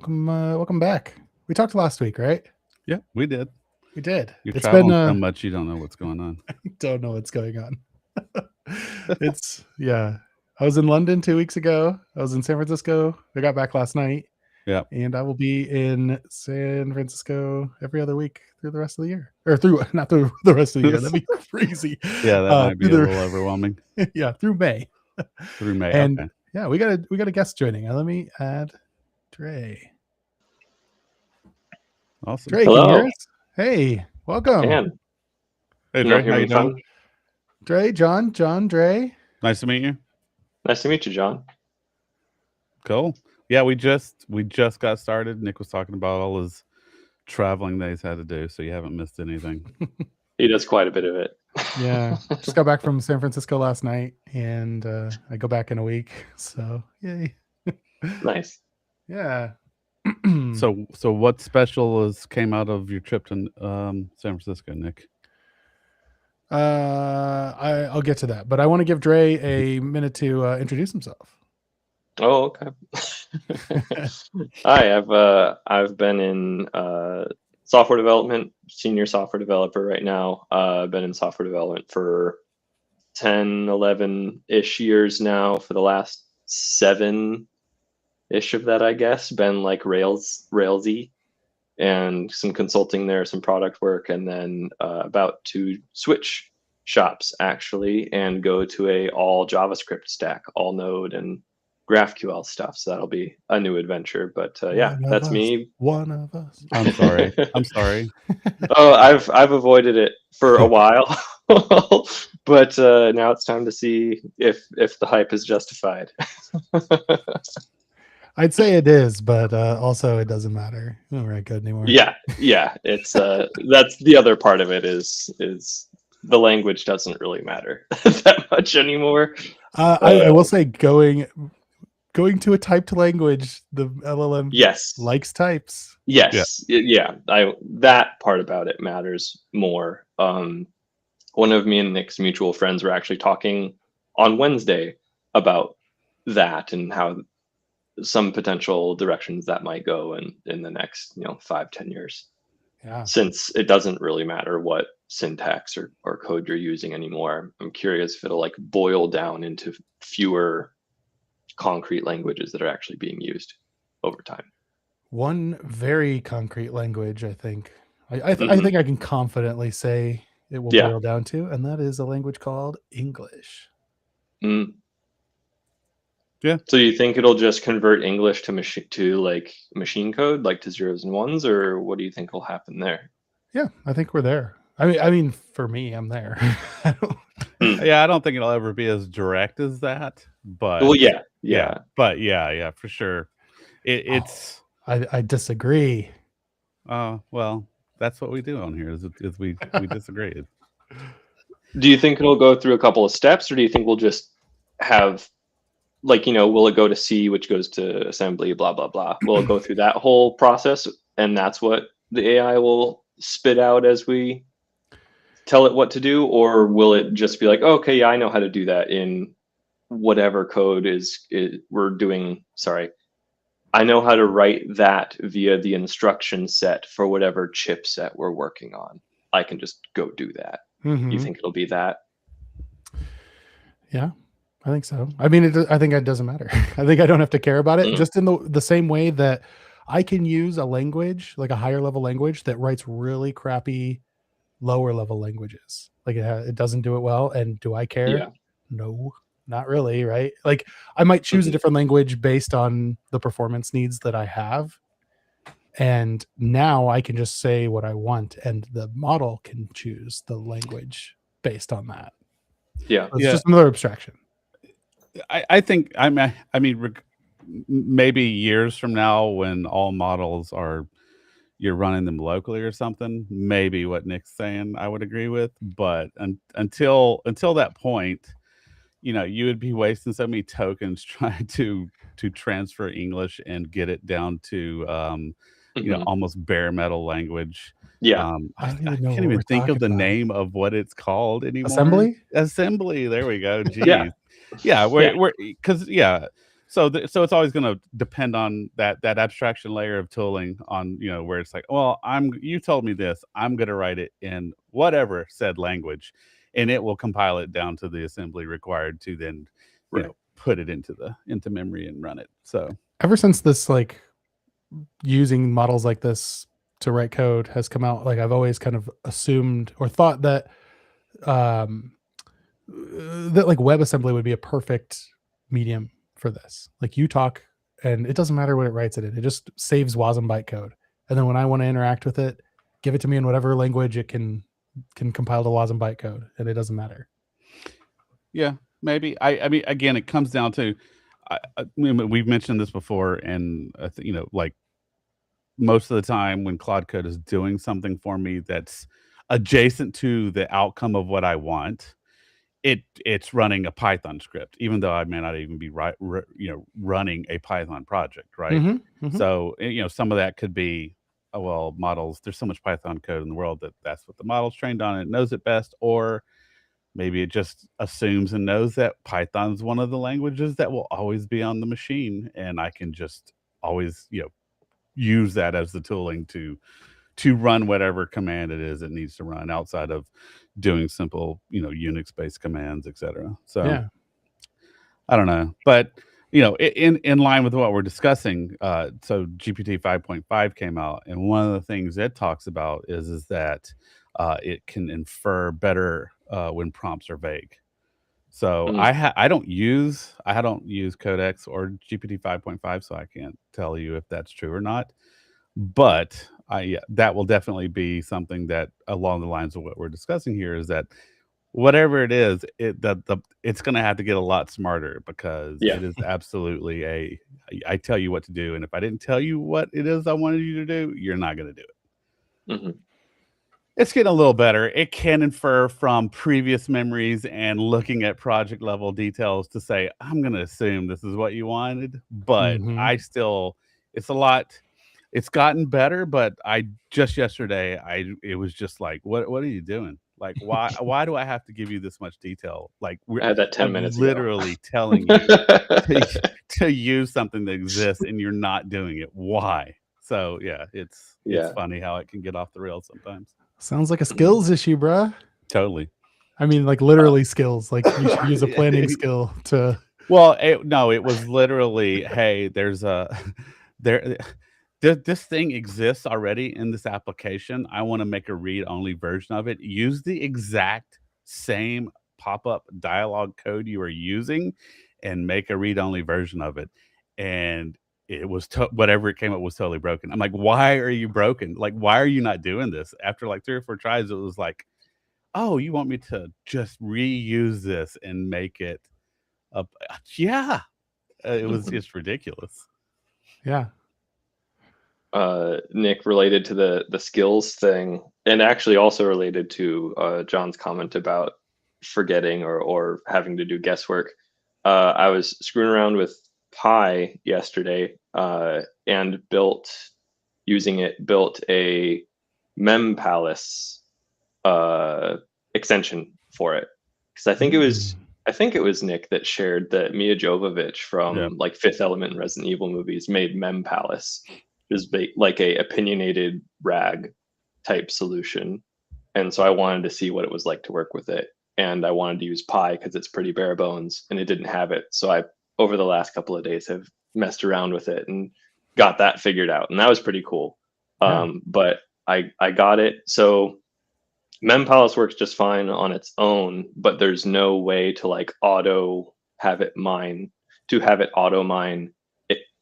welcome back. We talked last week, right? Yeah, we did. We did. You're It's traveling been so much you don't know what's going on. I don't know what's going on. I was in London 2 weeks ago. I was in San Francisco. I got back last night. Yeah. And I will be in San Francisco every other week through the rest of the year. Or not through the rest of the year. That'd be crazy. Yeah, that might be a little overwhelming. Yeah, through May. Through May. And okay. Yeah, we got a guest joining. Let me add Dre. Awesome. Dre, Hello. can you hear us? Hey, welcome. Man. Hey, Can Dre, you hear how me you doing? fine? Dre, John, Dre. Nice to meet you. Nice to meet you, John. Cool. Yeah, we just got started. Nick was talking about all his traveling that he's had to do, so you haven't missed anything. He does quite a bit of it. Yeah, just got back from San Francisco last night, and I go back in a week. So yay! Nice. Yeah. So what special came out of your trip to San Francisco, Nick? I'll get to that, but I want to give Dre a minute to introduce himself. Oh, okay. Hi, I've been in software development, senior software developer right now. I've been in software development for 10, 11-ish years now. For the last 7-ish of that, I guess, been like Railsy, and some consulting there, some product work, and then about to switch shops actually and go to a all JavaScript stack, all Node and GraphQL stuff. So that'll be a new adventure. But yeah, that's me. One of us. I'm sorry. I'm sorry. Oh, I've avoided it for a while, but now it's time to see if the hype is justified. I'd say it is, but also it doesn't matter. We're not good anymore. Yeah, it's that's the other part of it is the language doesn't really matter that much anymore. I will say going to a typed language, the LLM likes types. Yes, yeah. That part about it matters more. One of me and Nick's mutual friends were actually talking on Wednesday about that and how some potential directions that might go in the next 5-10 years. Yeah. Since it doesn't really matter what syntax or code you're using anymore, I'm curious if it'll like boil down into fewer concrete languages that are actually being used over time. One very concrete language, I think. I think I can confidently say it will boil down to, and that is a language called English. Mm. Yeah. So you think it'll just convert English to machine code, like to zeros and ones, or what do you think will happen there? Yeah, I think we're there. I mean, for me, I'm there. Yeah, I don't think it'll ever be as direct as that, but well, yeah, but yeah, for sure. It's. I disagree. Well, that's what we do on here. Is we disagree. Do you think it'll go through a couple of steps, or do you think we'll just have, will it go to C, which goes to assembly, blah blah blah? Will it go through that whole process, and that's what the AI will spit out as we tell it what to do, or will it just be like, okay, yeah, I know how to do that in whatever code we're doing? Sorry, I know how to write that via the instruction set for whatever chipset we're working on. I can just go do that. Mm-hmm. You think it'll be that? Yeah, I think so. I mean, I think it doesn't matter. I think I don't have to care about it. Just in the same way that I can use a language, like a higher level language that writes really crappy lower level languages. Like it doesn't do it well. And do I care? Yeah. No, not really. Right. Like I might choose a different language based on the performance needs that I have. And now I can just say what I want, and the model can choose the language based on that. Yeah. So it's just another abstraction. I think, maybe years from now when all models you're running them locally or something, maybe what Nick's saying I would agree with, but until that point, you would be wasting so many tokens trying to transfer English and get it down to almost bare metal language. Yeah. I can't even think of the name of what it's called anymore. Assembly. There we go. Geez. Yeah, we're because So it's always going to depend on that abstraction layer of tooling on, where it's like, well, you told me this, I'm going to write it in whatever said language, and it will compile it down to the assembly required to then, Right. put it into memory and run it. So Ever since this, like, using models like this to write code has come out, like, I've always kind of assumed or thought that like WebAssembly would be a perfect medium for this. Like, you talk and it doesn't matter what it writes it in. It just saves WASM bytecode. And then when I want to interact with it, give it to me in whatever language it can compile to WASM bytecode, and it doesn't matter. yeah, maybe. I mean, again, it comes down to, we've mentioned this before, and like most of the time when Claude Code is doing something for me that's adjacent to the outcome of what I want, it's running a Python script, even though I may not even be running a Python project, right? So some of that could be, well, models. There's so much Python code in the world that's what the model's trained on. And it knows it best, or maybe it just assumes and knows that Python's one of the languages that will always be on the machine, and I can just always use that as the tooling to run whatever command it is it needs to run outside of doing simple, Unix-based commands, etc. So Yeah. I don't know, but in line with what we're discussing, so GPT 5.5 came out, and one of the things it talks about is that it can infer better when prompts are vague. So I don't use Codex or GPT 5.5, so I can't tell you if that's true or not. But that will definitely be something that, along the lines of what we're discussing here, is that whatever it is, it's going to have to get a lot smarter, because it is absolutely I tell you what to do, and if I didn't tell you what it is I wanted you to do, you're not going to do it. It's getting a little better. It can infer from previous memories and looking at project level details to say, I'm going to assume this is what you wanted, but I still, it's gotten better, but just yesterday, it was just like, what are you doing? Like, why do I have to give you this much detail? Like, I had that 10 minutes ago. Literally telling you to use something that exists, and you're not doing it. Why? So yeah, it's funny how it can get off the rails sometimes. Sounds like a skills issue, bruh. Totally. I mean, like, literally skills. Like, you should use a planning skill to. Well, it was literally, hey, this thing exists already in this application. I want to make a read-only version of it. Use the exact same pop-up dialogue code you are using, and make a read-only version of it. And it was whatever it came up was totally broken. I'm like, why are you broken? Like, why are you not doing this? After like 3 or 4 tries, it was like, oh, you want me to just reuse this and make it up? Yeah. It was just ridiculous. Yeah. Nick, related to the skills thing, and actually also related to John's comment about forgetting or having to do guesswork. I was screwing around with Pi yesterday and built a MemPalace extension for it, because I think it was Nick that shared that Mia Jovovich from like Fifth Element and Resident Evil movies made MemPalace, just like a opinionated RAG type solution. And so I wanted to see what it was like to work with it, and I wanted to use Pi because it's pretty bare bones, and it didn't have it. So I, over the last couple of days, have messed around with it and got that figured out, and that was pretty cool. But I got it. So MemPalace works just fine on its own, but there's no way to like have it mine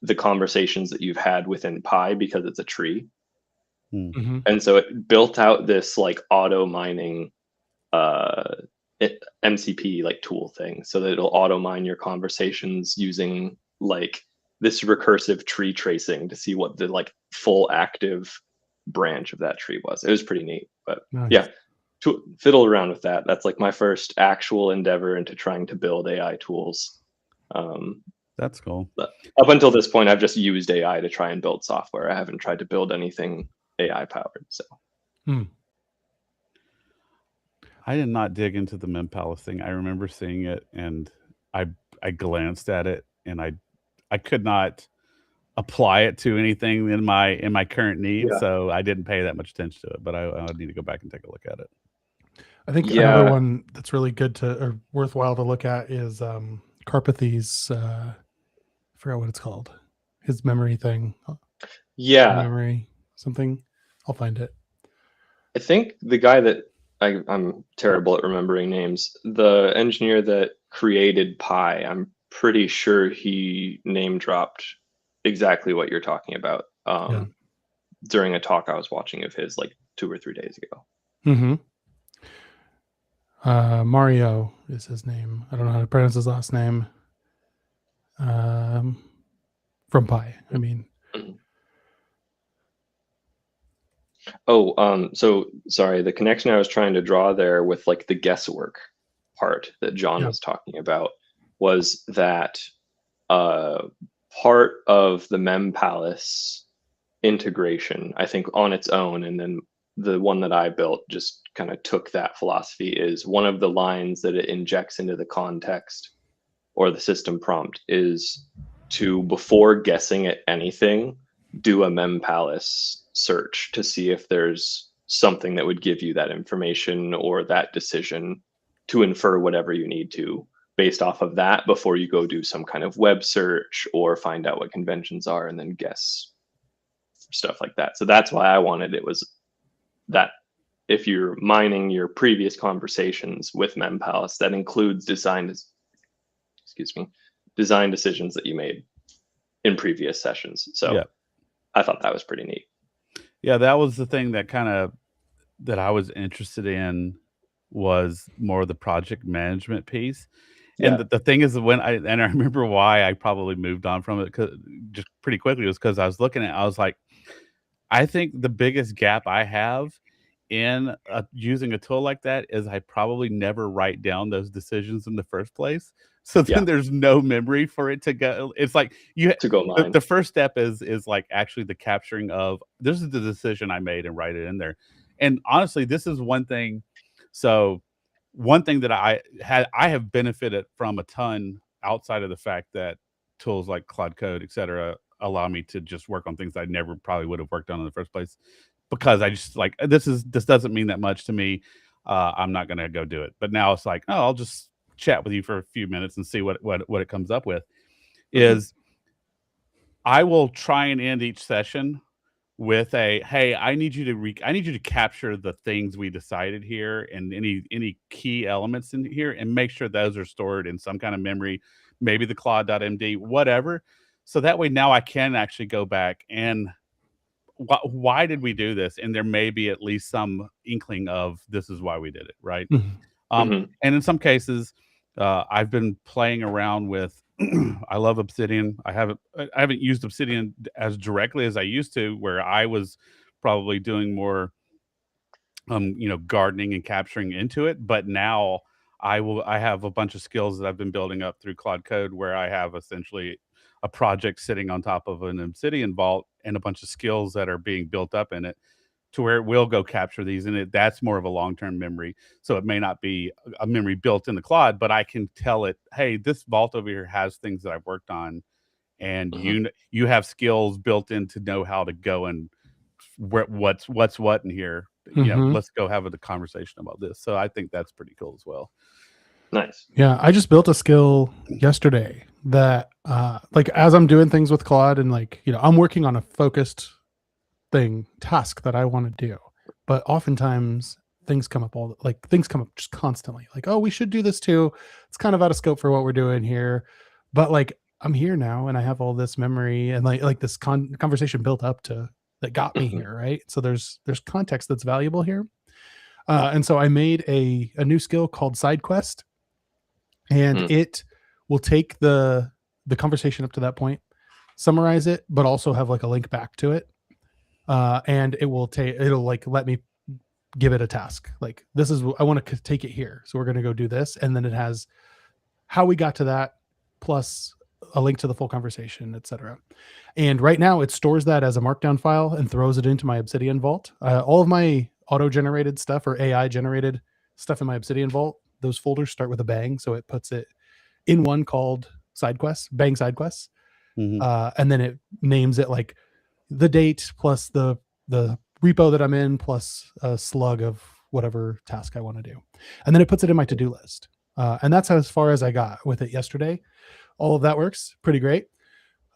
the conversations that you've had within Pi, because it's a tree. And so it built out this like auto mining MCP like tool thing, so that it'll auto mine your conversations using like this recursive tree tracing to see what the like full active branch of that tree was. It was pretty neat. But yeah, to fiddle around with that. That's like my first actual endeavor into trying to build AI tools. That's cool. Up until this point, I've just used AI to try and build software. I haven't tried to build anything AI powered. So I did not dig into the MemPalace thing. I remember seeing it, and I glanced at it, and I could not apply it to anything in my current needs, Yeah. so I didn't pay that much attention to it. But I need to go back and take a look at it. I think Yeah. another one that's really good to or worthwhile to look at is Karpathy's I forgot what it's called. His memory thing. Yeah. Memory something. I'll find it. I think the guy that I'm terrible at remembering names. The engineer that created Pi, I'm pretty sure he name dropped exactly what you're talking about during a talk I was watching of his like 2 or 3 days ago. Mm-hmm. Mario is his name. I don't know how to pronounce his last name. From Pi. I mean. Oh, so sorry. The connection I was trying to draw there with like the guesswork part that John was talking about was that part of the Mem Palace integration, I think on its own, and then the one that I built just kind of took that philosophy, is one of the lines that it injects into the context or the system prompt is to, before guessing at anything, do a Mem Palace search to see if there's something that would give you that information or that decision to infer whatever you need to based off of that before you go do some kind of web search or find out what conventions are and then guess stuff like that. So that's why I wanted it, was that if you're mining your previous conversations with Mem Palace, that includes design decisions that you made in previous sessions. So I thought that was pretty neat. Yeah, that was the thing that that I was interested in, was more of the project management piece. And the thing is, when I remember why I probably moved on from it just pretty quickly, was because I was looking at it, I was like, I think the biggest gap I have in using a tool like that is I probably never write down those decisions in the first place. So then there's no memory for it to go. It's like you to go mine. The first step is like actually the capturing of, this is the decision I made, and write it in there. And honestly, this is one thing. So one thing that I have benefited from a ton, outside of the fact that tools like Cloud Code, et cetera, allow me to just work on things I never probably would have worked on in the first place, because I just like, this doesn't mean that much to me. I'm not going to go do it. But now it's like, oh, I'll just chat with you for a few minutes and see what it comes up with. Is I will try and end each session with a, hey, I need you to capture the things we decided here and any key elements in here, and make sure those are stored in some kind of memory, maybe the Claude.md, whatever. So that way now I can actually go back and why did we do this? And there may be at least some inkling of this is why we did it, right? And in some cases, I've been playing around with I love Obsidian. I haven't used Obsidian as directly as I used to, where I was probably doing more gardening and capturing into it. But now I have a bunch of skills that I've been building up through Cloud Code, where I have essentially a project sitting on top of an Obsidian vault and a bunch of skills that are being built up in it, to where it will go capture these, and that's more of a long-term memory. So it may not be a memory built in the Claude, but I can tell it, hey, this vault over here has things that I've worked on, and you have skills built in to know how to go and what's what in here. Let's go have a conversation about this. So I think that's pretty cool as well. Nice. Yeah, I just built a skill yesterday that like, as I'm doing things with Claude, and like, I'm working on a focused task that I want to do, but oftentimes things come up just constantly, like, oh, we should do this too. It's kind of out of scope for what we're doing here, but like, I'm here now and I have all this memory and like this conversation built up that got me here, right? So there's context that's valuable here. And so I made a new skill called Side Quest, and it will take the conversation up to that point, summarize it, but also have like a link back to it. And it'll like let me give it a task. Like, this is, I want to take it here. So we're going to go do this. And then it has how we got to that, plus a link to the full conversation, etc. And right now it stores that as a markdown file and throws it into my Obsidian vault. All of my auto-generated stuff or AI-generated stuff in my Obsidian vault, those folders start with a bang. So it puts it in one called Side Quests, Bang Side Quests. and then it names it like the date plus the repo that I'm in plus a slug of whatever task I want to do, and then it puts it in my to-do list. And that's as far as I got with it yesterday. All of that works pretty great.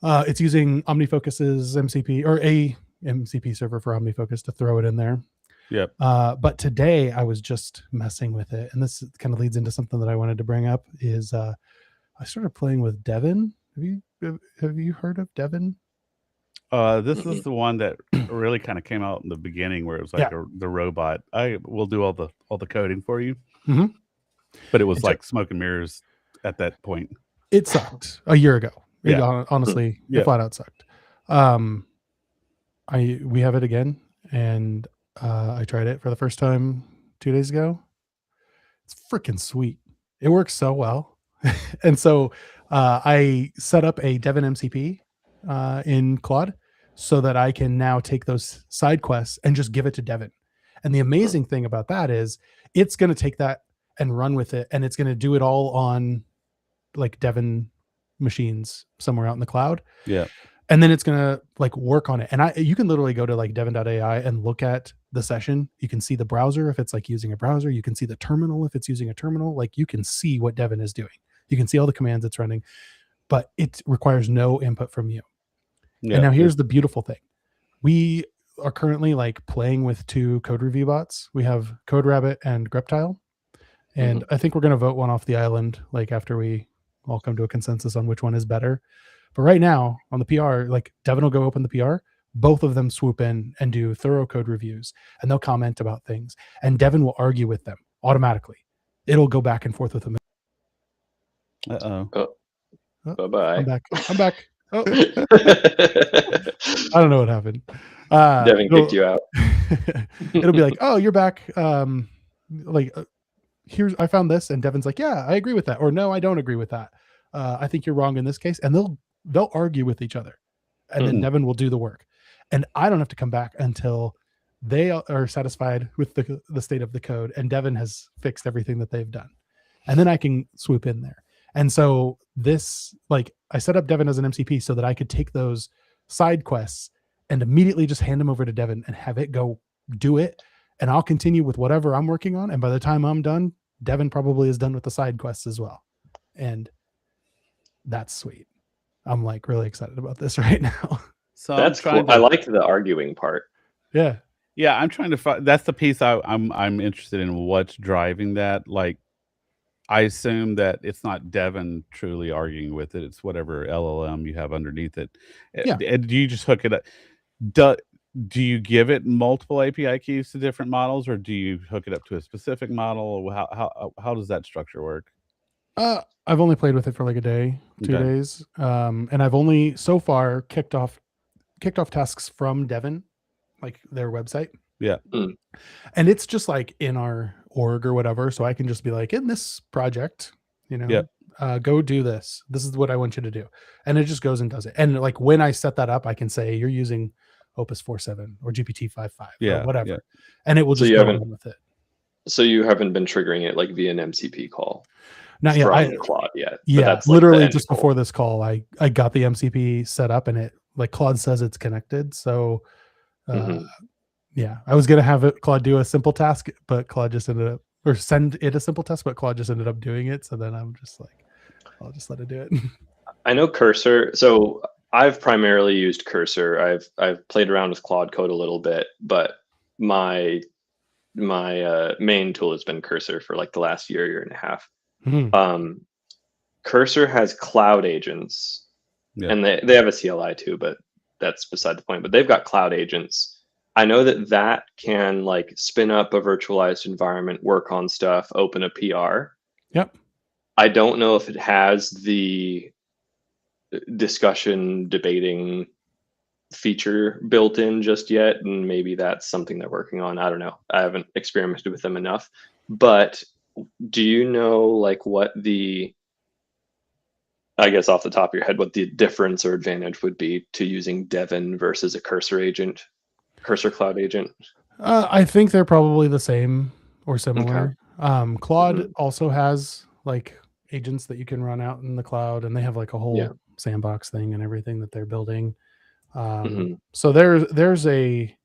It's using OmniFocus's MCP or a MCP server for OmniFocus to throw it in there. Yep. But today I was just messing with it, and this kind of leads into something that I wanted to bring up. Is I started playing with Devin. Have you heard of Devin? This is the one that really kind of came out in the beginning, where it was like the robot. I will do all the coding for you, but it was like smoke and mirrors at that point. It sucked a year ago. Honestly, it flat out sucked. We have it again, and I tried it for the first time 2 days ago. It's freaking sweet. It works so well. And so I set up a Devin MCP in Claude so that I can now take those side quests and just give it to Devin. And the amazing thing about that is it's going to take that and run with it, and it's going to do it all on like Devin machines somewhere out in the cloud. Yeah. And then it's going to like work on it. And you can literally go to like devin.ai and look at the session. You can see the browser if it's like using a browser. You can see the terminal if it's using a terminal. Like you can see what Devin is doing. You can see all the commands it's running, but it requires no input from you. Yeah, and now here's the beautiful thing. We are currently like playing with 2 code review bots. We have CodeRabbit and Greptile. And I think we're going to vote one off the island, like after we all come to a consensus on which one is better. But right now on the PR, like Devin will go open the PR, both of them swoop in and do thorough code reviews, and they'll comment about things, and Devin will argue with them automatically. It'll go back and forth with them. Bye-bye. I'm back. Oh. I don't know what happened. Devin kicked you out. It'll be like, oh, you're back. Here's, I found this, and Devin's like, yeah, I agree with that, or no, I don't agree with that. I think you're wrong in this case, and they'll argue with each other, and then Devin will do the work, and I don't have to come back until they are satisfied with the state of the code, and Devin has fixed everything that they've done, and then I can swoop in there. And so this, like, I set up Devin as an MCP so that I could take those side quests and immediately just hand them over to Devin and have it go do it, and I'll continue with whatever I'm working on, and by the time I'm done, Devin probably is done with the side quests as well. And that's sweet. I'm like really excited about this right now. So that's cool. I like the arguing part. Yeah. Yeah. I'm trying to find, that's the piece I'm interested in. What's driving that? Like, I assume that it's not Devin truly arguing with it. It's whatever LLM you have underneath it. Yeah. And do you just hook it up? Do you give it multiple API keys to different models, or do you hook it up to a specific model? Or how does that structure work? I've only played with it for like a day, 2 days. And I've only so far kicked off tasks from Devin, like their website. Yeah. And it's just like in our org or whatever. So I can just be like, in this project, go do this. This is what I want you to do. And it just goes and does it. And like when I set that up, I can say you're using Opus 4.7 or GPT 5.5 or whatever. Yeah. And it will just go on with it. So you haven't been triggering it like via an MCP call? Not yet. From Claude yet. Yeah, that's literally like just before this call, I got the MCP set up, and it, like Claude says, it's connected. So yeah, I was gonna have Claude do a simple task, but Claude just ended up, or send it a simple task, but Claude just ended up doing it. So then I'm just like, I'll just let it do it. I know Cursor. So I've primarily used Cursor. I've played around with Claude Code a little bit, but my main tool has been Cursor for like the last year and a half. Cursor has cloud agents, and they have a CLI too, but that's beside the point. But they've got cloud agents. I know that can like spin up a virtualized environment, work on stuff, open a PR. Yep. I don't know if it has the discussion debating feature built in just yet, and maybe that's something they're working on. I don't know. I haven't experimented with them enough. But do you know like what the, I guess off the top of your head, what the difference or advantage would be to using Devin versus a Cursor cloud agent? I think they're probably the same or similar. Okay. Claude also has like agents that you can run out in the cloud, and they have like a whole sandbox thing and everything that they're building. Mhm. So there's a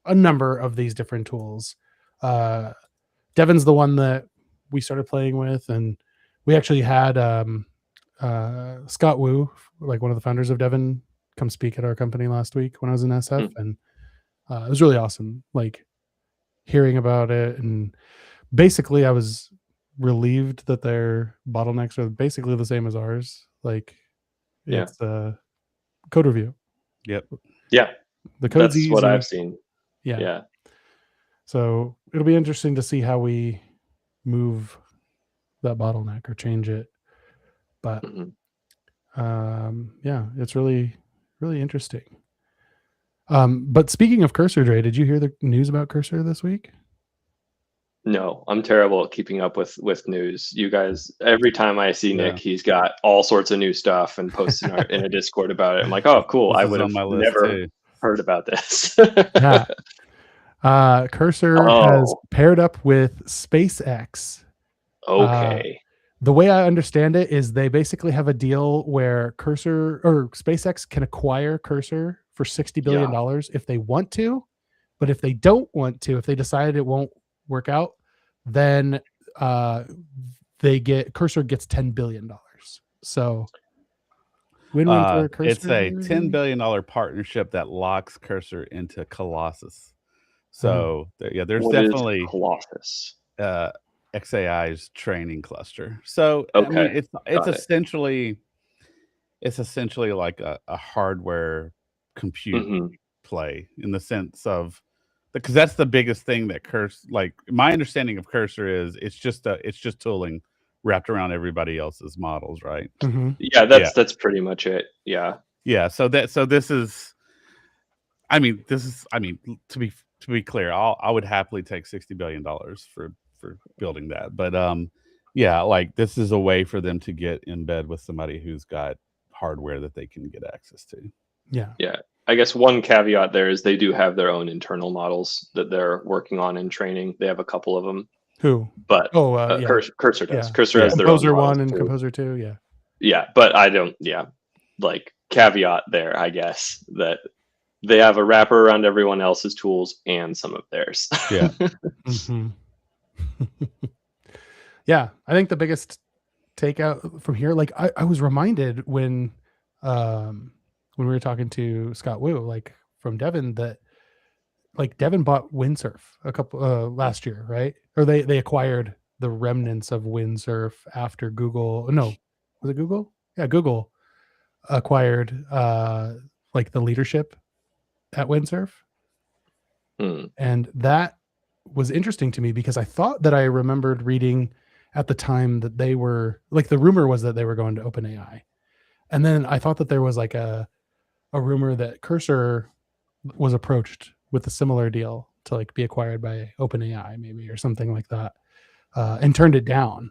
number of these different tools. Devin's the one that we started playing with, and we actually had Scott Wu, like one of the founders of Devin, come speak at our company last week when I was in SF, and it was really awesome. Like hearing about it, and basically I was relieved that their bottlenecks are basically the same as ours. Like it's code review. Yep. Yeah. The code's That's easy. what I've seen. Yeah. Yeah. So it'll be interesting to see how we move that bottleneck or change it. But yeah, it's really, really interesting. But speaking of Cursor, Dre, did you hear the news about Cursor this week? No, I'm terrible at keeping up with news. You guys, every time I see Nick, he's got all sorts of new stuff and posts in a Discord about it. I'm like, oh, cool. I would have never heard about this. Yeah. Cursor has paired up with SpaceX. Okay. The way I understand it is they basically have a deal where Cursor or SpaceX can acquire Cursor for $60 billion if they want to, but if they don't want to, if they decide it won't work out, then Cursor gets $10 billion. So win-win for Cursor. It's a $10 billion partnership that locks Cursor into Colossus. So there's what definitely is Colossus. XAI's training cluster. So okay. I mean, it's essentially like a hardware compute play in the sense of, because that's the biggest thing that Cursor, like my understanding of Cursor is it's just tooling wrapped around everybody else's models, right? Yeah, that's pretty much it. Yeah. So this is to be clear, I would happily take $60 billion for building that, but like this is a way for them to get in bed with somebody who's got hardware that they can get access to. Yeah. I guess one caveat there is they do have their own internal models that they're working on in training. They have a couple of them. Who? But Cursor does. Yeah. Cursor has their own Composer 1 and too. Composer 2. Yeah. Yeah, but I don't. Yeah, like caveat there, I guess, that they have a wrapper around everyone else's tools and some of theirs. Yeah. Yeah, I think the biggest takeout from here, like I was reminded when we were talking to Scott Wu, like from Devin, that like Devin bought Windsurf a couple last year, right? Or they acquired the remnants of Windsurf after Google. No, was it Google? Yeah, Google acquired like the leadership at Windsurf. And that was interesting to me because I thought that I remembered reading at the time that they were like, the rumor was that they were going to OpenAI. And then I thought that there was like a rumor that Cursor was approached with a similar deal to like be acquired by OpenAI maybe, or something like that, and turned it down,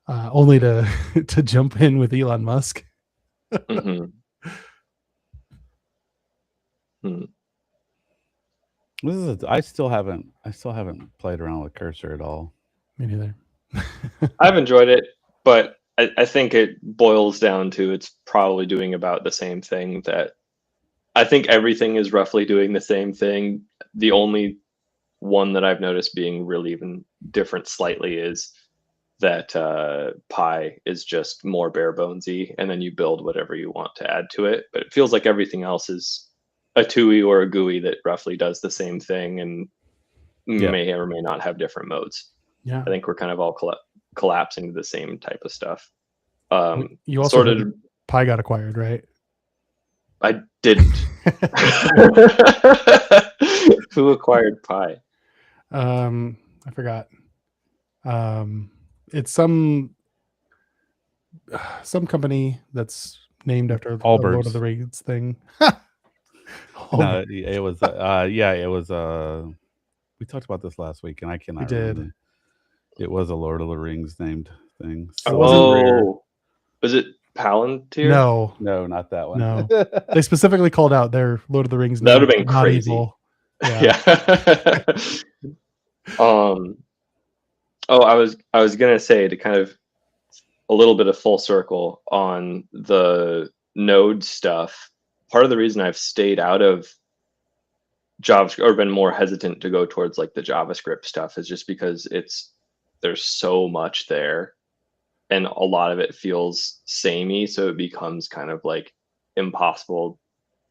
only to jump in with Elon Musk. I still haven't played around with Cursor at all. Me neither. I've enjoyed it, but I think it boils down to it's probably doing about the same thing that I think everything is roughly doing the same thing. The only one that I've noticed being really even different slightly is that Pi is just more bare bonesy, and then you build whatever you want to add to it. But it feels like everything else is a TUI or a GUI that roughly does the same thing and may or may not have different modes. Yeah, I think we're kind of all collapsing to the same type of stuff. You also Pi got acquired, right? I didn't. Who acquired Pi? I forgot. It's some company that's named after the Lord of the Rings thing. No, it was it was we talked about this last week, and I cannot remember. It was a Lord of the Rings named thing. So was it Palantir? No, not that one. No, they specifically called out their Lord of the Rings. That would have been crazy. Evil. Yeah. I was gonna say, to kind of a little bit of full circle on the Node stuff, part of the reason I've stayed out of JavaScript or been more hesitant to go towards like the JavaScript stuff is just because there's so much there and a lot of it feels samey, so it becomes kind of like impossible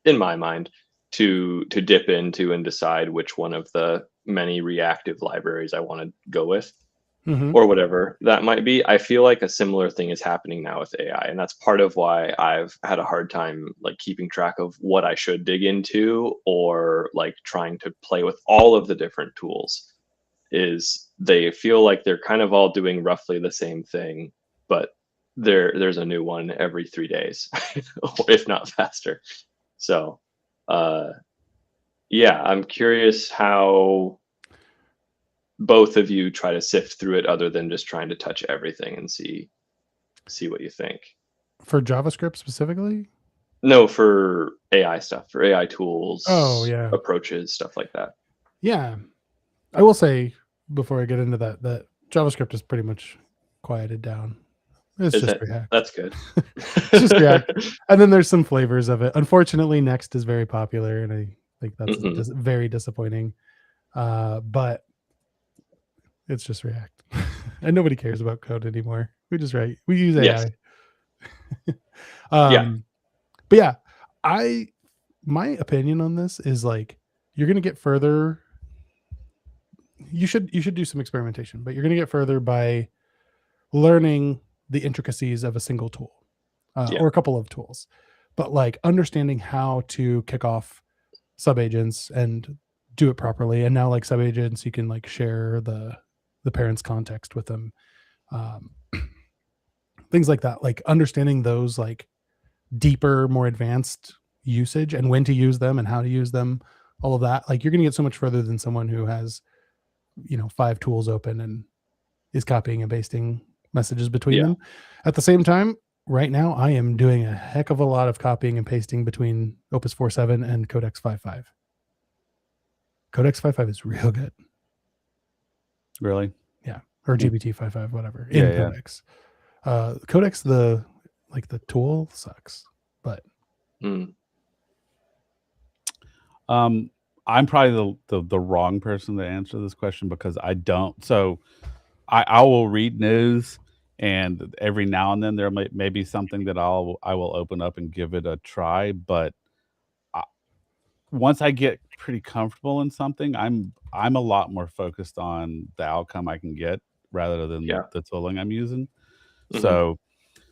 in my mind to dip into and decide which one of the many reactive libraries I want to go with. Mhm. Or whatever that might be. I feel like a similar thing is happening now with AI, and that's part of why I've had a hard time like keeping track of what I should dig into or like trying to play with all of the different tools. Is they feel like they're kind of all doing roughly the same thing, but there's a new one every 3 days, if not faster. So, yeah, I'm curious how both of you try to sift through it other than just trying to touch everything and see what you think. For JavaScript specifically? No, for AI stuff, for AI tools, Oh, yeah. approaches, stuff like that. Yeah. I will say before I get into that JavaScript is pretty much quieted down. It's Is just that React. that's good. It's just React. And then there's some flavors of it. Unfortunately, Next is very popular, and I think that's Mhm. very disappointing. But it's just React. And nobody cares about code anymore. We just write. We use Yes. AI. Yeah. But yeah, my opinion on this is like you're gonna get further. You should do some experimentation, but you're gonna get further by learning the intricacies of a single tool Yeah. or a couple of tools, but like understanding how to kick off subagents and do it properly. And now like subagents, you can like share the parent's context with them, things like that. Like understanding those like deeper, more advanced usage and when to use them and how to use them, all of that. Like you're going to get so much further than someone who has 5 tools open and is copying and pasting messages between Yeah. them. At the same time, right now I am doing a heck of a lot of copying and pasting between Opus 4.7 and Codex 5.5. Codex 5.5 is real good. Really? Yeah. Or GPT 5.5, whatever. Yeah, In yeah. Codex. Codex, the tool sucks, but Mm. I'm probably the wrong person to answer this question because I don't. So I will read news, and every now and then there may be something that I will open up and give it a try. But once I get pretty comfortable in something, I'm a lot more focused on the outcome I can get rather than Yeah. the tooling I'm using. Mhm.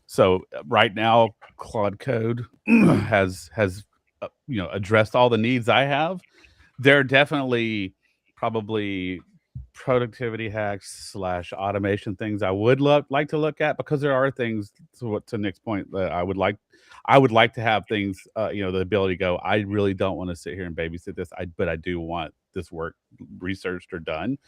So right now, Claude Code has addressed all the needs I have. There are definitely probably productivity hacks / automation things I would like to look at, because there are things to Nick's point that I would like to have things, the ability to go, I really don't want to sit here and babysit this, but I do want this work researched or done.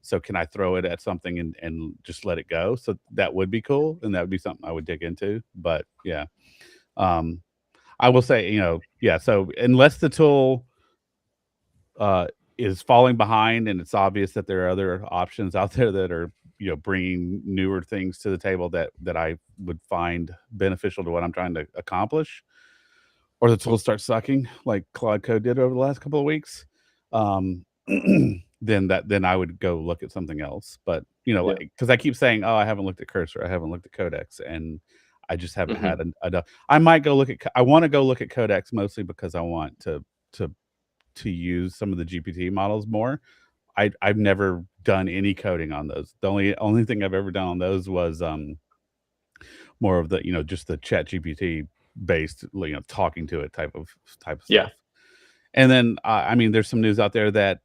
So can I throw it at something and just let it go? So that would be cool, and that would be something I would dig into. But yeah, I will say, yeah. So unless the tool is falling behind, and it's obvious that there are other options out there that are bringing newer things to the table that I would find beneficial to what I'm trying to accomplish, or the tools start sucking like Claude Code did over the last couple of weeks, then I would go look at something else. But Yeah. because I keep saying, oh, I haven't looked at Cursor, I haven't looked at Codex, and I just haven't Mhm. had enough. I might go look at. I want to go look at Codex mostly because I want to use some of the GPT models more. I've never done any coding on those. The only thing I've ever done on those was more of the just the Chat GPT based talking to it type of Yeah. stuff. And then I mean, there's some news out there that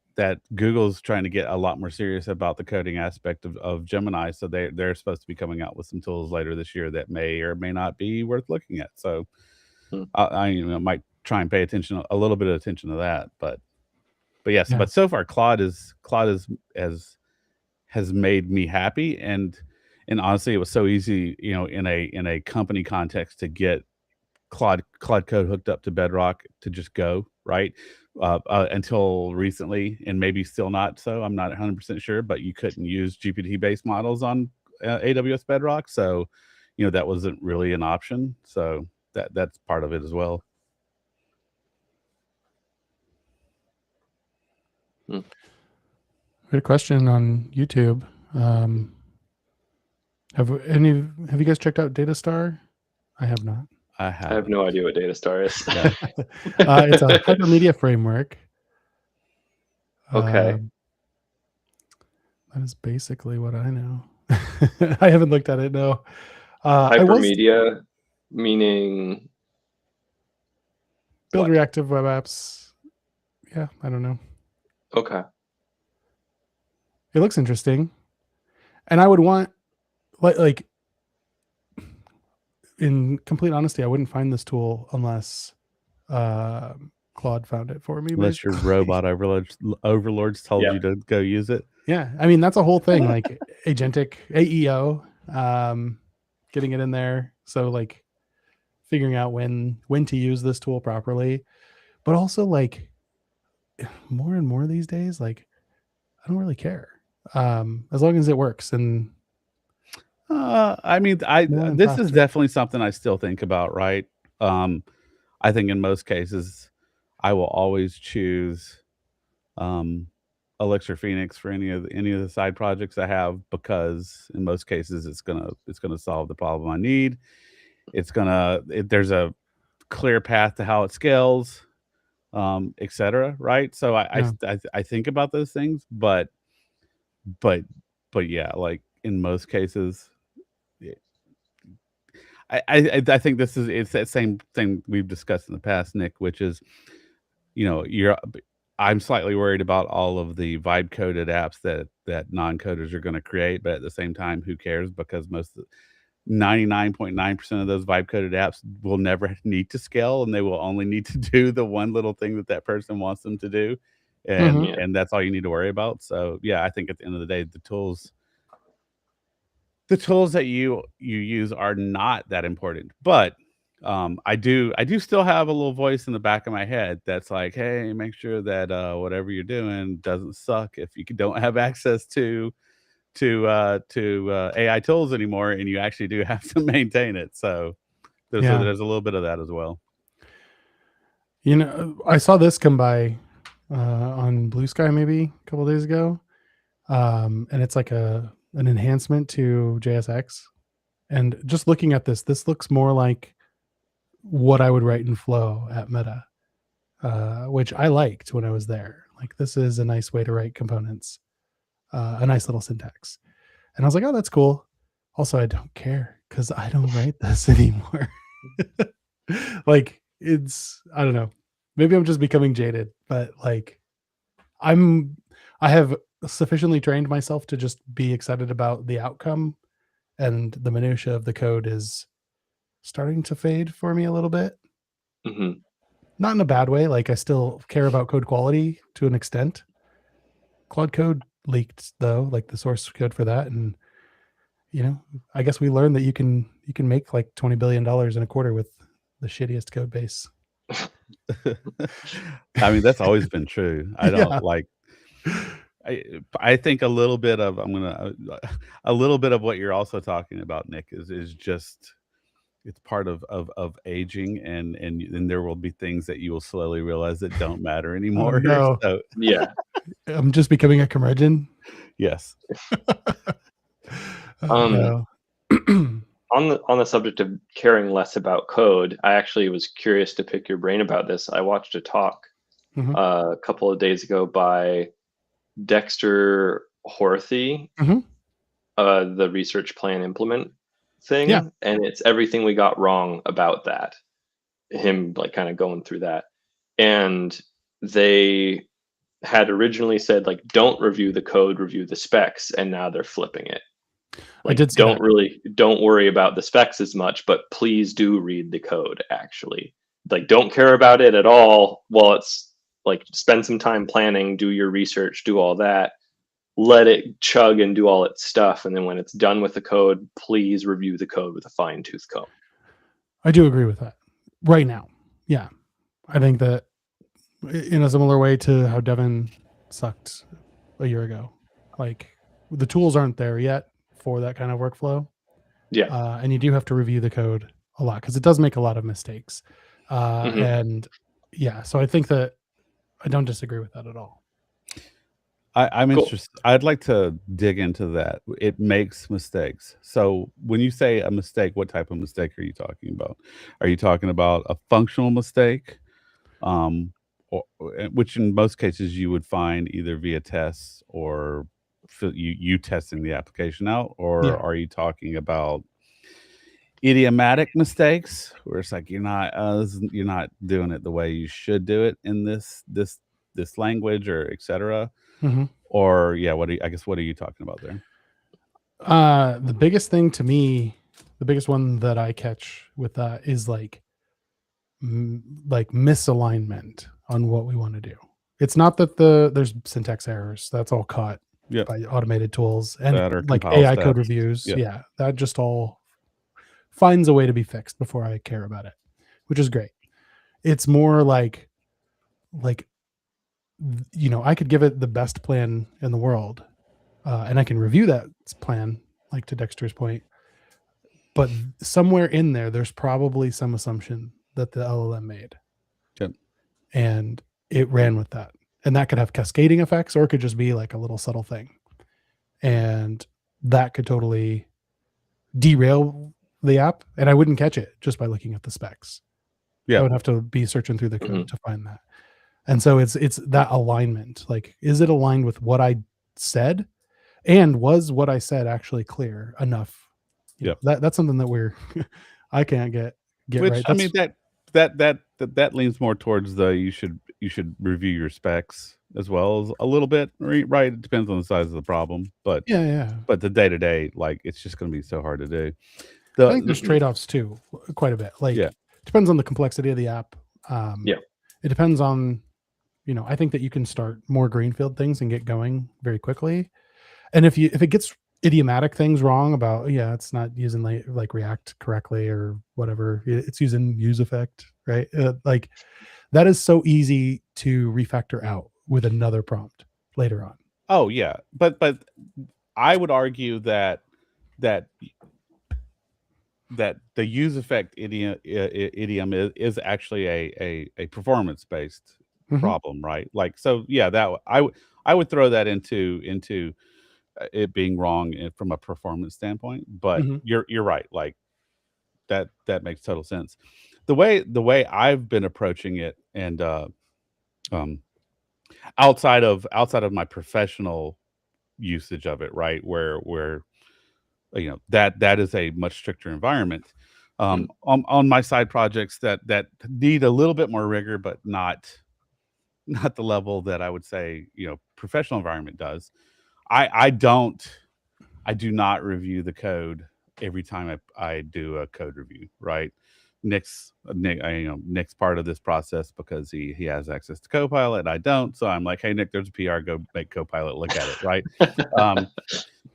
Google's trying to get a lot more serious about the coding aspect of Gemini. So they're supposed to be coming out with some tools later this year that may or may not be worth looking at. So Mm. I might try and pay a little bit of attention to that. But yes, Yeah. but so far Claude has made me happy, and honestly, it was so easy, in a company context to get Claude Code hooked up to Bedrock to just go, right? Until recently, and maybe still not so. I'm not 100% sure, but you couldn't use GPT-based models on AWS Bedrock, so that wasn't really an option. So that's part of it as well. Good question on YouTube. Have you guys checked out Datastar? I have not. I I have no idea what Datastar is. Yeah. It's a hypermedia framework. Okay. That is basically what I know. I haven't looked at it. No. I was Hypermedia, meaning build what? reactive web apps. Yeah, I don't know. Okay. It looks interesting, and I would want like in complete honesty, I wouldn't find this tool unless Claude found it for me. Unless your basically. robot overlords told Yeah. you to go use it. Yeah, I mean that's a whole thing, like agentic AEO, getting it in there. So like figuring out when to use this tool properly, but also like more and more these days, like I don't really care as long as it works. And I mean, more and this is faster. definitely something I still think about, right? I think in most cases, I will always choose Elixir Phoenix for any of the side projects I have, because in most cases it's gonna solve the problem I need. There's a clear path to how it scales, etc. Right? So Yeah. I think about those things, but yeah, like in most cases, I think it's that same thing we've discussed in the past, Nick, which is, I'm slightly worried about all of the vibe coded apps that non-coders are going to create, but at the same time, who cares? Because 99.9% of those vibe coded apps will never need to scale, and they will only need to do the one little thing that person wants them to do, and Mhm. that's all you need to worry about. So yeah, I think at the end of the day, the tools that you use are not that important, but I do still have a little voice in the back of my head that's like, hey, make sure that whatever you're doing doesn't suck if you don't have access to AI tools anymore, and you actually do have to maintain it. So there's Yeah. there's a little bit of that as well. I saw this come by on Blue Sky maybe a couple days ago, and it's like an enhancement to JSX. And just looking at this looks more like what I would write in Flow at Meta, which I liked when I was there. Like this is a nice way to write components, a nice little syntax. And I was like, oh, that's cool. Also, I don't care because I don't write this anymore. Like I don't know. Maybe I'm just becoming jaded, but like I have sufficiently trained myself to just be excited about the outcome, and the minutia of the code is starting to fade for me a little bit. Mhm. Not in a bad way. Like I still care about code quality to an extent. Claude Code leaked though, like the source code for that, and I guess we learned that you can make like $20 billion in a quarter with the shittiest code base. I mean, that's always been true. I don't Yeah. like. I think a little bit of what you're also talking about, Nick, is just it's part of aging, and there will be things that you will slowly realize that don't matter Oh anymore. no. So Yeah. I'm just becoming a curmudgeon. yes. No. On the subject of caring less about code, I actually was curious to pick your brain about this. I watched a talk Mhm. a couple of days ago by Dexter Horthy, Mhm. the research plan implement thing, Yeah. and it's everything we got wrong about that. Him like kind of going through that, and they had originally said like, don't review the code, review the specs, and now they're flipping it. I Like, did see that. don't worry about the specs as much, but please do read the code. Actually, like, don't care about it at all. Well, it's like, spend some time planning, do your research, do all that, let it chug and do all its stuff, and then when it's done with the code, please review the code with a fine-tooth comb. I do agree with that. Right now. Yeah. I think that in a similar way to how Devin sucked a year ago. Like the tools aren't there yet for that kind of workflow. Yeah. And you do have to review the code a lot because it does make a lot of mistakes. And yeah, so I think that I don't disagree with that at all. I'm Cool. interested. I'd like to dig into that. It makes mistakes. So when you say a mistake, what type of mistake are you talking about? Are you talking about a functional mistake, which in most cases you would find either via tests or you testing the application out, or Yeah. are you talking about idiomatic mistakes where it's like you're not doing it the way you should do it in this language or etc. Mhm. Or yeah, what are you talking about there? The biggest thing to me, the biggest one that I catch with that is like misalignment on what we want to do. It's not that there's syntax errors. That's all caught Yep. by automated tools and That or like compile AI code steps. reviews. Yep. Yeah, that just all finds a way to be fixed before I care about it, which is great. It's more like I could give it the best plan in the world, and I can review that plan, like to Dexter's point. But somewhere in there, there's probably some assumption that the LLM made, Yep. and it ran with that, and that could have cascading effects, or it could just be like a little subtle thing, and that could totally derail the app, and I wouldn't catch it just by looking at the specs. I would have to be searching through the code to find that. And so it's that alignment. Like, is it aligned with what I said? And was what I said actually clear enough? Yep. That's something that I can't get Which right. I mean that leans more towards the you should review your specs as well as a little bit, right? It depends on the size of the problem, but yeah. but the day to day, like it's just going to be so hard to do. I think there's trade-offs too, quite a bit. Like, depends on the complexity of the app. It depends on, I think that you can start more greenfield things and get going very quickly. And if it gets idiomatic things wrong about, it's not using like React correctly or whatever, it's using use effect, right? Like that is so easy to refactor out with another prompt later on. Oh yeah, but I would argue that the use effect idiom is actually a performance based problem, right? Like, so yeah, that I would throw that into it being wrong from a performance standpoint. But you're right, like that makes total sense. The way I've been approaching it, and outside of my professional usage of it, right, where that is a much stricter environment. On my side projects that need a little bit more rigor, but not the level that I would say professional environment does. I do not review the code every time I do a code review, right? Nick's part of this process because he has access to Copilot. I don't, so I'm like, hey Nick, there's a PR. Go make Copilot look at it, right?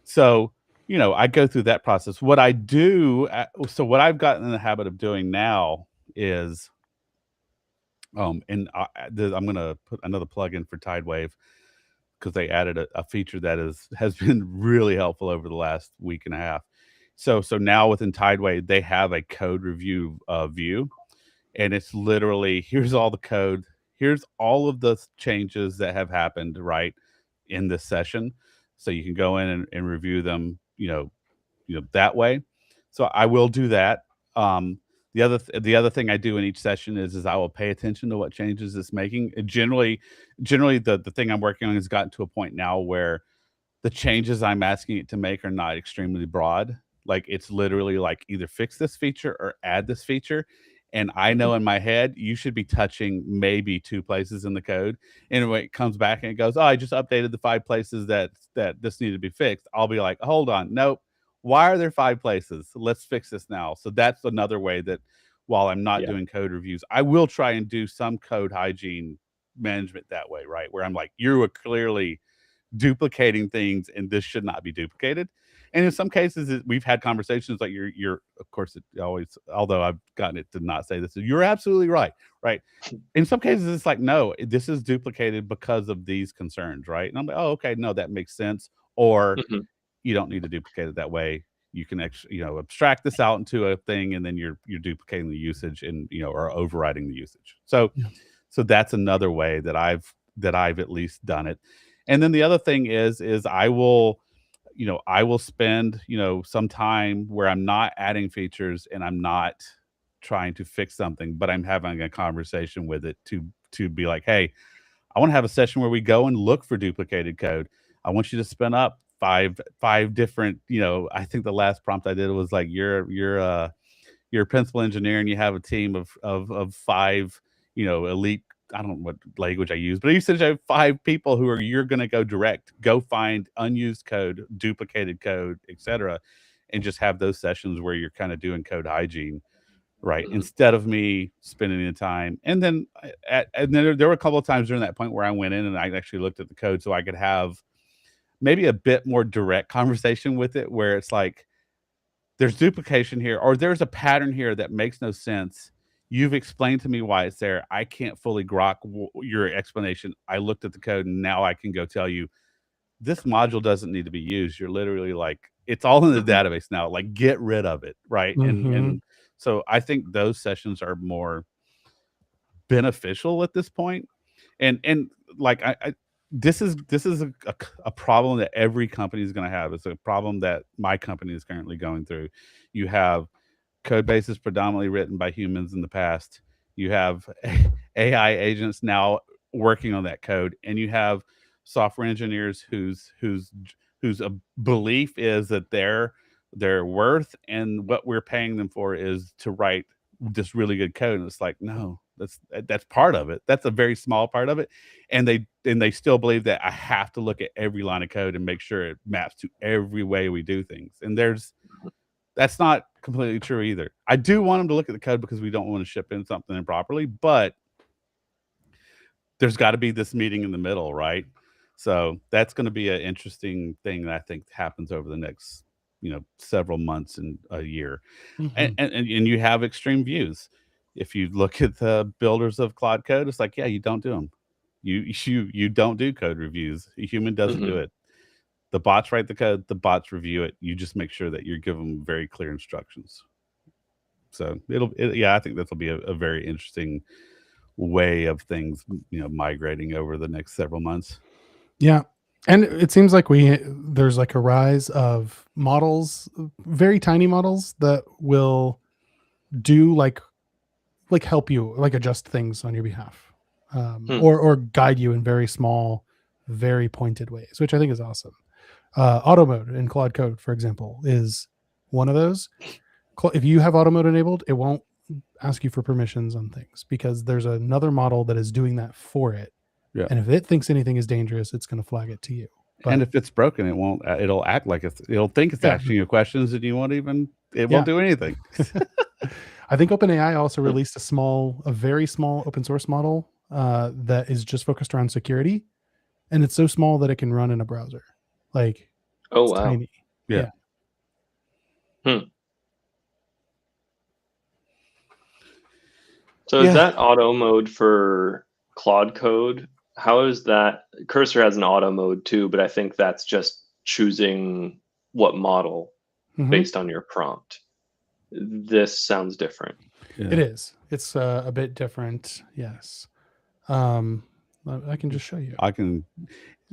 So I go through that process. What I do, so what I've gotten in the habit of doing now is, and I'm going to put another plug in for Tidewave because they added a feature that has been really helpful over the last week and a half. So now within Tidewave, they have a code review view, and it's literally, here's all the code, here's all of the changes that have happened right in this session, so you can go in and review them, that way. So I will do that. The other thing I do in each session is I will pay attention to what changes it's making. Generally, the thing I'm working on has gotten to a point now where the changes I'm asking it to make are not extremely broad. Like, it's literally like either fix this feature or add this feature. And I know in my head, you should be touching maybe 2 places in the code. And when it comes back and it goes, oh, I just updated the 5 places that this needed to be fixed, I'll be like, hold on, nope. Why are there 5 places? Let's fix this now. So that's another way that while I'm not doing code reviews, I will try and do some code hygiene management that way, right? Where I'm like, you are clearly duplicating things and this should not be duplicated. And in some cases we've had conversations like you're of course it always, although I've gotten it to not say this, you're absolutely right. In some cases it's like, no, this is duplicated because of these concerns, right? And I'm like, oh, okay, no, that makes sense. Or you don't need to duplicate it that way. you can abstract this out into a thing, and then you're duplicating the usage and or overriding the usage. So that's another way that I've at least done it. And then the other thing is I will spend some time where I'm not adding features and I'm not trying to fix something, but I'm having a conversation with it to be like, hey, I want to have a session where we go and look for duplicated code. I want you to spin up five different, I think the last prompt I did was like, you're a principal engineer and you have a team of 5, elite, I don't know what language I use, but you said you have 5 people who you're going to go find unused code, duplicated code, etc., and just have those sessions where you're kind of doing code hygiene, right? Instead of me spending the time. And then there were a couple of times during that point where I went in and I actually looked at the code so I could have maybe a bit more direct conversation with it, where it's like, there's duplication here, or there's a pattern here that makes no sense. You've explained to me why it's there. I can't fully grok your explanation. I looked at the code and now I can go tell you this module doesn't need to be used. You're literally like, it's all in the database now. Like, get rid of it, right? And so I think those sessions are more beneficial at this point. And like this is a problem that every company is going to have. It's a problem that my company is currently going through. You have code bases predominantly written by humans in the past. You have AI agents now working on that code, and you have software engineers whose belief is that their worth and what we're paying them for is to write this really good code. And it's like, no, that's part of it. That's a very small part of it. And they still believe that I have to look at every line of code and make sure it maps to every way we do things. And that's not completely true either. I do want them to look at the code because we don't want to ship in something improperly, but there's got to be this meeting in the middle, right? So that's going to be an interesting thing that I think happens over the next, several months and a year. And you have extreme views. If you look at the builders of Claude Code, it's like, yeah, you don't do them. You don't do code reviews. A human doesn't do it. The bots write the code, the bots review it. You just make sure that you're giving them very clear instructions. So I think this will be a very interesting way of things, migrating over the next several months. Yeah. And it seems like there's like a rise of models, very tiny models that will do like help you, like adjust things on your behalf, or guide you in very small, very pointed ways, which I think is awesome. Auto mode in Claude Code, for example, is one of those. If you have auto mode enabled, it won't ask you for permissions on things because there's another model that is doing that for it. Yeah. And if it thinks anything is dangerous, it's going to flag it to you. But, and if it's broken, it won't. It'll act like it'll think it's asking you questions, and it won't do anything. I think OpenAI also released a very small open source model that is just focused around security, and it's so small that it can run in a browser. Like, it's tiny. Yeah. So is that auto mode for Claude Code? How is that? Cursor has an auto mode too, but I think that's just choosing what model based on your prompt. This sounds different. Yeah. It is. It's a bit different. Yes. I can just show you.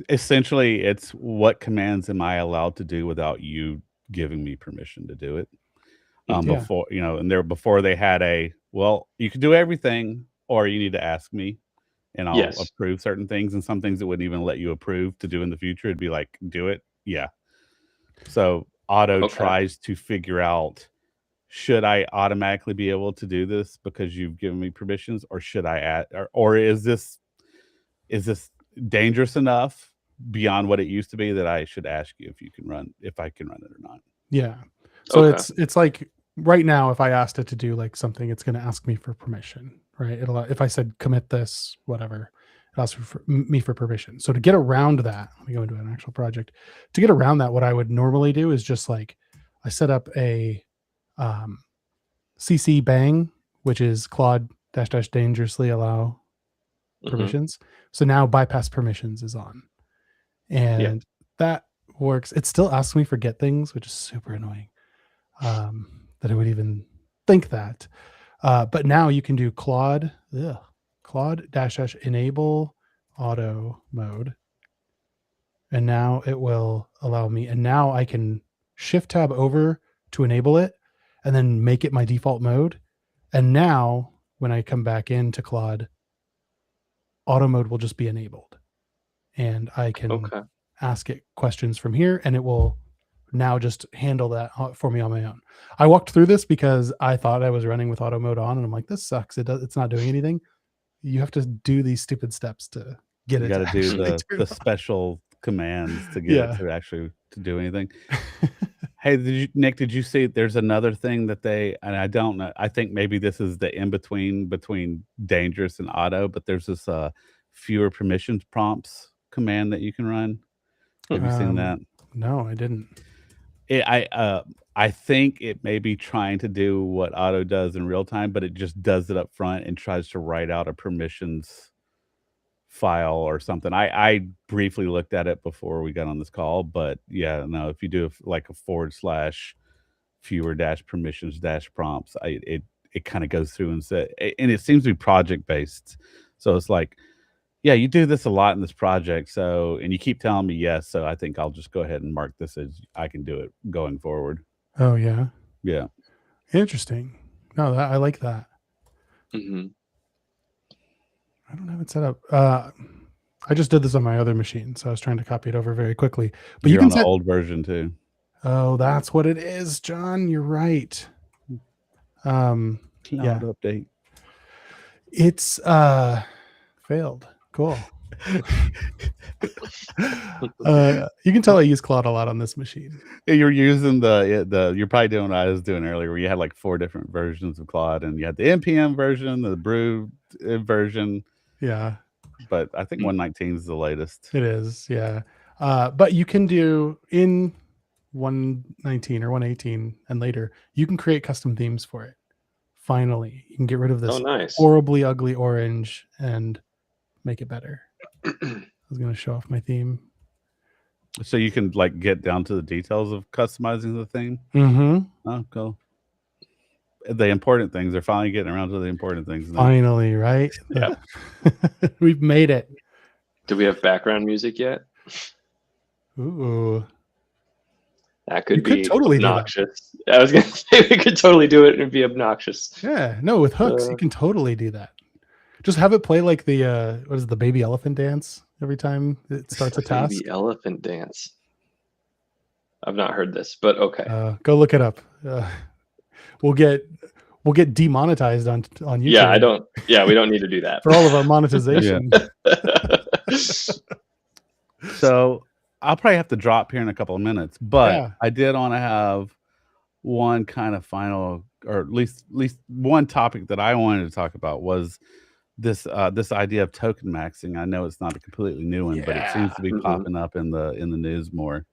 Essentially, it's what commands am I allowed to do without you giving me permission to do it. Before, before they had you can do everything, or you need to ask me and I'll approve certain things, and some things it wouldn't even let you approve to do in the future. It'd be like, do it. Yeah. So Auto tries to figure out, should I automatically be able to do this because you've given me permissions, or should I add, or is this dangerous enough beyond what it used to be that I should ask you if I can run it or not? Yeah. So it's like right now, if I asked it to do like something, it's going to ask me for permission, right? If I said commit this, whatever, it asks me for permission. So to get around that, let me go into an actual project. To get around that, what I would normally do is just like, I set up a CC bang, which is Claude -- dangerously allow permissions. So now bypass permissions is on, and that works. It still asks me for get things, which is super annoying. that I would even think that. But now you can do Claude -- enable auto mode. And now it will allow me. And now I can shift tab over to enable it and then make it my default mode. And now when I come back into Claude, auto mode will just be enabled. And I can ask it questions from here and it will now just handle that for me on my own. I walked through this because I thought I was running with auto mode on and I'm like, this sucks. It's not doing anything. You have to do these stupid steps to get it to got to do actually the special commands to get Yeah. it to actually to do anything. Hey, Nick, did you see there's another thing that and I don't know, I think maybe this is the in between dangerous and auto, but there's this fewer permissions prompts command that you can run. Have you seen that? No, I didn't. I think it may be trying to do what auto does in real time, but it just does it up front and tries to write out a permissions file or something. I briefly looked at it before we got on this call, but yeah, no, if you do like a / fewer - permissions - prompts, it kind of goes through and and it seems to be project based. So it's like, yeah, you do this a lot in this project, so and you keep telling me yes, so I think I'll just go ahead and mark this as I can do it going forward. Oh yeah. Yeah. Interesting. No, I like that. Mm-hmm. I don't have it set up. I just did this on my other machine, so I was trying to copy it over very quickly. But You're you can on the old version too. Oh, that's what it is, John. You're right. Cloud Yeah. update. It's failed. Cool. You can tell I use Claude a lot on this machine. You're using you're probably doing what I was doing earlier, where you had like 4 different versions of Claude, and you had the NPM version, the brew version. Yeah. But I think 119 is the latest. It is, yeah. But you can do in 119 or 118 and later, you can create custom themes for it. Finally, you can get rid of this horribly ugly orange and make it better. I was going to show off my theme. So you can like get down to the details of customizing the theme. Mm-hmm. Oh, cool. The important things. They're finally getting around to the important things now. Finally, right? Yeah. We've made it. Do we have background music yet? Ooh. That could be totally obnoxious. I was going to say we could totally do it and be obnoxious. Yeah. No, with hooks, you can totally do that. Just have it play like the what is it, the baby elephant dance every time it starts a task. Baby elephant dance. I've not heard this, but okay. Go look it up. We'll get demonetized on YouTube. Yeah, we don't need to do that for all of our monetization. So I'll probably have to drop here in a couple of minutes, but I did want to have one kind of final, or at least one topic that I wanted to talk about was this idea of token maxing. I know it's not a completely new one, but it seems to be popping up in the news more.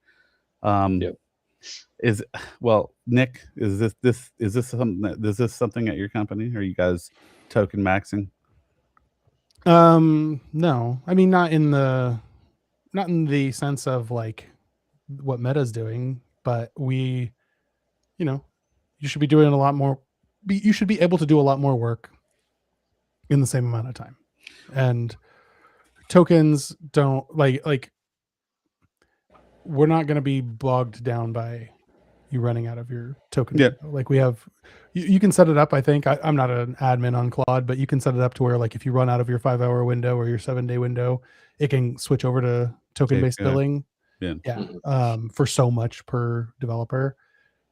Nick, is this something at your company? Are you guys token maxing? No, I mean not in the sense of like what Meta's doing, but you should be doing a lot more. You should be able to do a lot more work in the same amount of time, and tokens don't like we're not going to be bogged down by you running out of your token. Yeah. Like we have, you can set it up. I think I'm not an admin on Claude, but you can set it up to where like if you run out of your 5-hour window or your 7-day window, it can switch over to token-based billing. For so much per developer.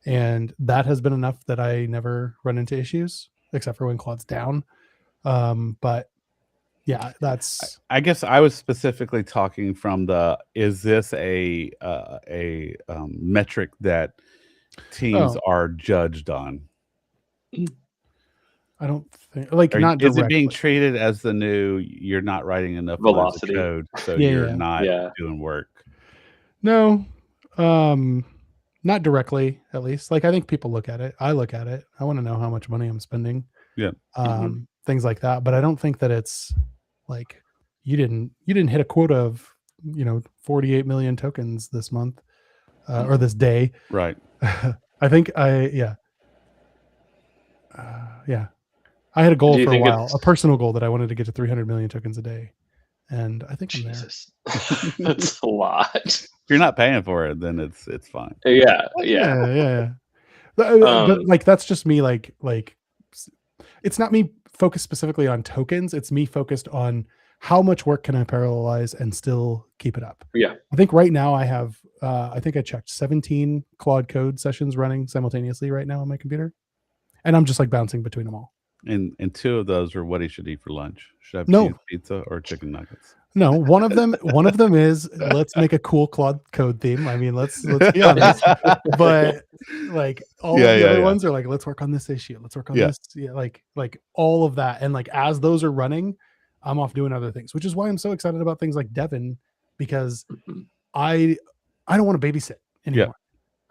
And that has been enough that I never run into issues except for when Claude's down. But yeah, that's. I guess I was specifically talking from is this a metric that teams are judged on? I don't think not is directly. it being treated as the new you're not writing enough velocity code, so you're not doing work? No, not directly, at least. Like I think people look at it. I look at it. I want to know how much money I'm spending. Yeah. Things like that. But I don't think that it's like you didn't hit a quota of 48 million tokens this month or this day. Right. I I think I had a goal Do you for a think while, it's a personal goal that I wanted to get to 300 million tokens a day, and I think I'm there. Jesus? That's a lot. If you're not paying for it, then it's fine. Yeah. Yeah. But like that's just me. Like it's not me focused specifically on tokens. It's me focused on how much work can I parallelize and still keep it up. Yeah. I think right now I have I think I checked 17 Claude Code sessions running simultaneously right now on my computer, and I'm just like bouncing between them all. And 2 of those are what he should eat for lunch. Should have No. cheese pizza or chicken nuggets. No, one of them is let's make a cool Claude Code theme. I mean, let's be honest. But like all of the other ones are like, let's work on this issue. Let's work on this. Yeah, like all of that. And like as those are running, I'm off doing other things, which is why I'm so excited about things like Devin, because I don't want to babysit anymore.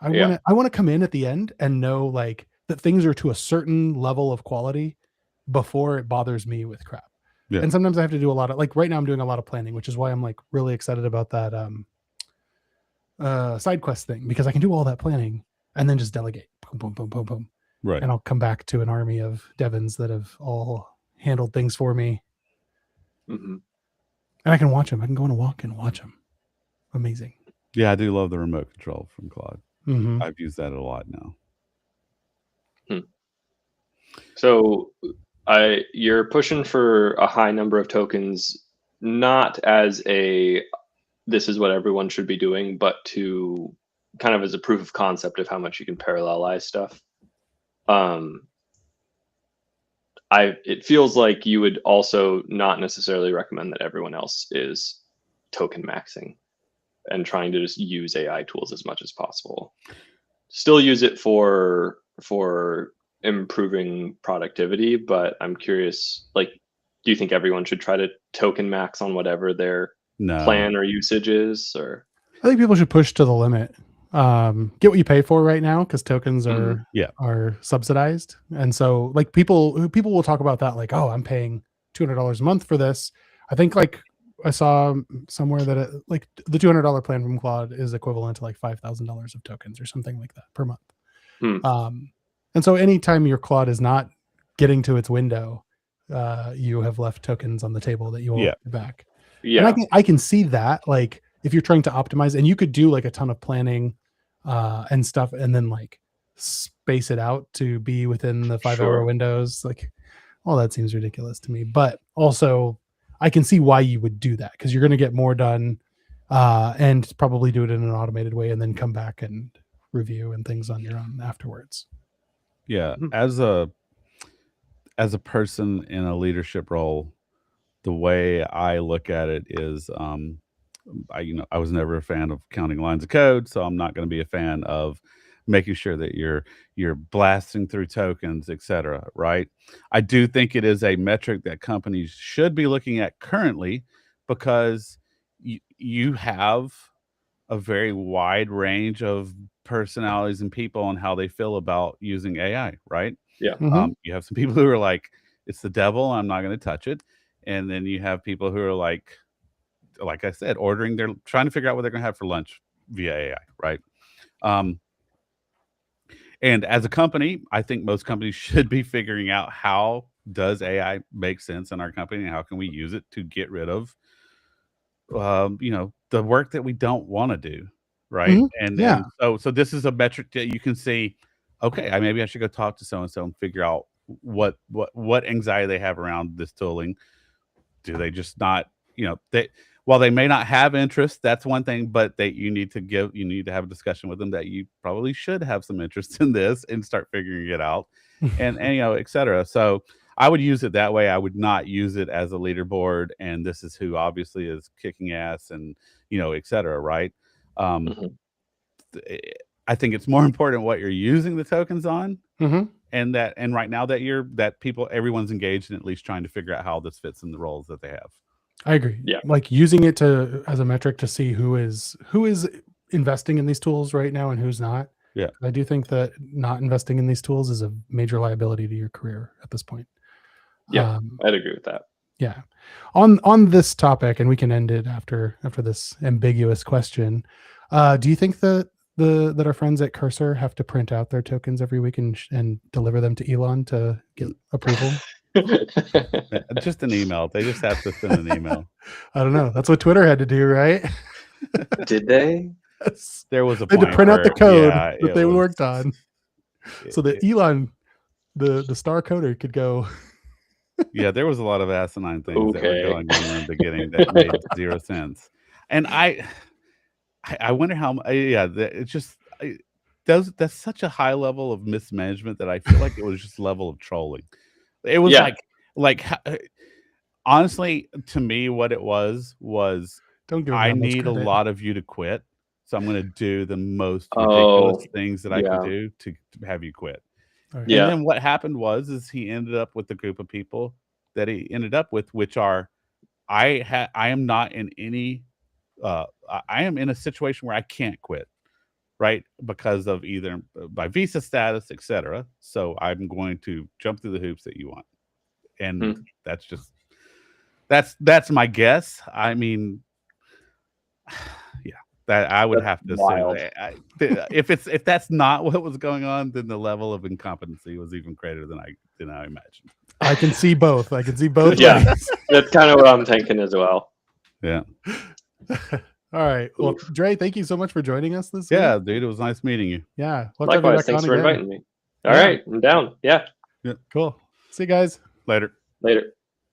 I want to come in at the end and know like that things are to a certain level of quality before it bothers me with crap. Yeah. And sometimes I have to do a lot of, like right now I'm doing a lot of planning, which is why I'm like really excited about that side quest thing, because I can do all that planning and then just delegate. Boom, boom, boom, boom, boom. Right. And I'll come back to an army of Devins that have all handled things for me. Mm-hmm. And I can watch them. I can go on a walk and watch them. Amazing. Yeah, I do love the remote control from Claude. Mm-hmm. I've used that a lot now. So you're pushing for a high number of tokens, not as this is what everyone should be doing, but to kind of as a proof of concept of how much you can parallelize stuff. It feels like you would also not necessarily recommend that everyone else is token maxing and trying to just use AI tools as much as possible. Still use it for improving productivity, but I'm curious, like, do you think everyone should try to token max on whatever their plan or usage is? Or I think people should push to the limit. Get what you pay for right now, because tokens are subsidized, and so like people will talk about that, like, oh, I'm paying $200 a month for this. I think like I saw somewhere that like the $200 plan from Claude is equivalent to like $5,000 of tokens or something like that per month. And so anytime your Claude is not getting to its window, you have left tokens on the table that you will get back. Yeah, and I can see that, like if you're trying to optimize, and you could do like a ton of planning and stuff, and then like space it out to be within the 5-hour windows. Like, well, that seems ridiculous to me. But also, I can see why you would do that, because you're going to get more done and probably do it in an automated way, and then come back and review and things on your own afterwards. Yeah, as a person in a leadership role, the way I look at it is, I was never a fan of counting lines of code, so I'm not going to be a fan of making sure that you're blasting through tokens, etc. Right? I do think it is a metric that companies should be looking at currently, because you have a very wide range of personalities and people and how they feel about using AI, right? Yeah. You have some people who are like, it's the devil, I'm not going to touch it. And then you have people who are like I said, they're trying to figure out what they're going to have for lunch via AI, right? And as a company, I think most companies should be figuring out, how does AI make sense in our company, and how can we use it to get rid of the work that we don't want to do, right? And so this is a metric that you can see, okay, maybe I should go talk to so and so and figure out what anxiety they have around this tooling. Do they just not, while they may not have interest, that's one thing, but you need to have a discussion with them that you probably should have some interest in this and start figuring it out, and et cetera. So I would use it that way. I would not use it as a leaderboard, and this is who obviously is kicking ass, and et cetera, right? I think it's more important what you're using the tokens on, and right now that everyone's engaged in at least trying to figure out how this fits in the roles that they have. I agree. Yeah, like using it as a metric to see who is investing in these tools right now and who's not. Yeah, I do think that not investing in these tools is a major liability to your career at this point. Yeah, I'd agree with that. Yeah. On this topic, and we can end it after this ambiguous question. Do you think that that our friends at Cursor have to print out their tokens every week and deliver them to Elon to get approval? Just an email. They just have to send an email. I don't know. That's what Twitter had to do, right? Did they? Yes. There was a They had point to print out the where, code yeah, that it they was- worked on, so that Elon, the star coder, could go. Yeah, there was a lot of asinine things that were Okay. going on in the beginning that made 0 sense. And I wonder how. Yeah, it's just that's such a high level of mismanagement that I feel like it was just level of trolling. It was Yeah. like honestly, to me, what it was Don't give him I that much need a credit. lot of you to quit, so I'm going to do the most Oh, ridiculous things that I can yeah. do to have you quit. Okay. Yeah. And then what happened is he ended up with the group of people that he ended up with, which are I am not in any I am in a situation where I can't quit, right? Because of either my visa status, etc. So I'm going to jump through the hoops that you want. And that's just that's my guess. I mean, yeah, that I would That's have to wild. assume if that's not what was going on, then the level of incompetency was even greater than I imagined. I can see both. I can see both Yeah. ways. That's kind of what I'm thinking as well. Yeah. All right. Well, Oof. Dre, thank you so much for joining us this Yeah, week. dude, it was nice meeting you. Yeah. We'll have to have you Likewise, back thanks on for again. inviting me. All Yeah. right, I'm down. Yeah. Cool. See you guys. Later. Later.